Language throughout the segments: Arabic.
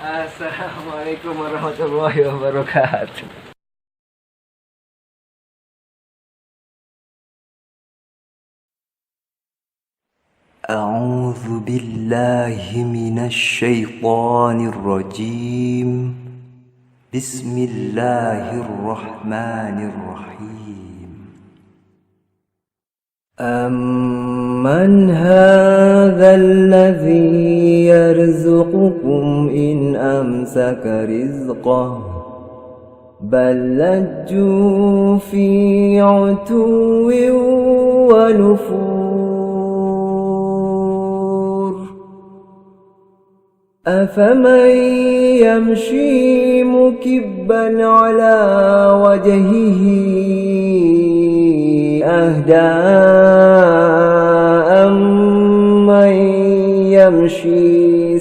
Assalamualaikum warahmatullahi wabarakatuh. أعوذ بالله من الشيطان الرجيم. بسم الله الرحمن الرحيم. أمن هذا الذي يرزقكم إن أمسك رزقه بل لجوا في عتو ونفور أفمن يمشي مكبا على وجهه أهدى أمن يمشي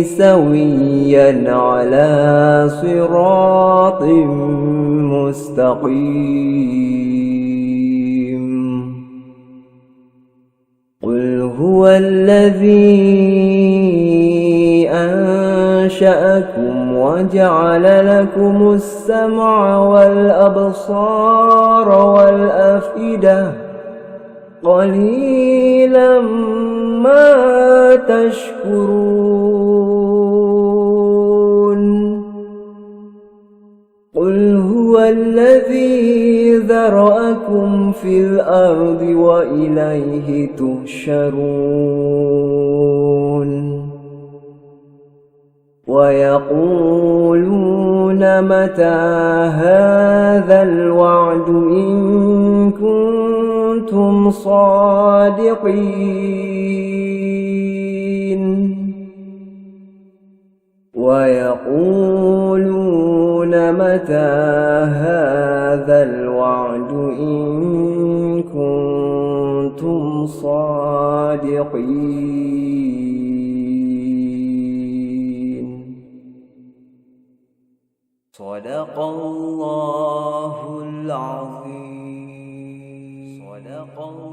سويا على صراط مستقيم. قل هو الذي أنشأكم وجعل لكم السمع والأبصار والأفئدة قليلا ما تشكرون. قل هو الذي ذرأكم في الأرض وإليه تحشرون. ويقولون متى هذا الوعد إن كنتم صادقين. ويقولون متى هذا الوعد إن كنتم صادقين. صدق الله العظيم. صدق الله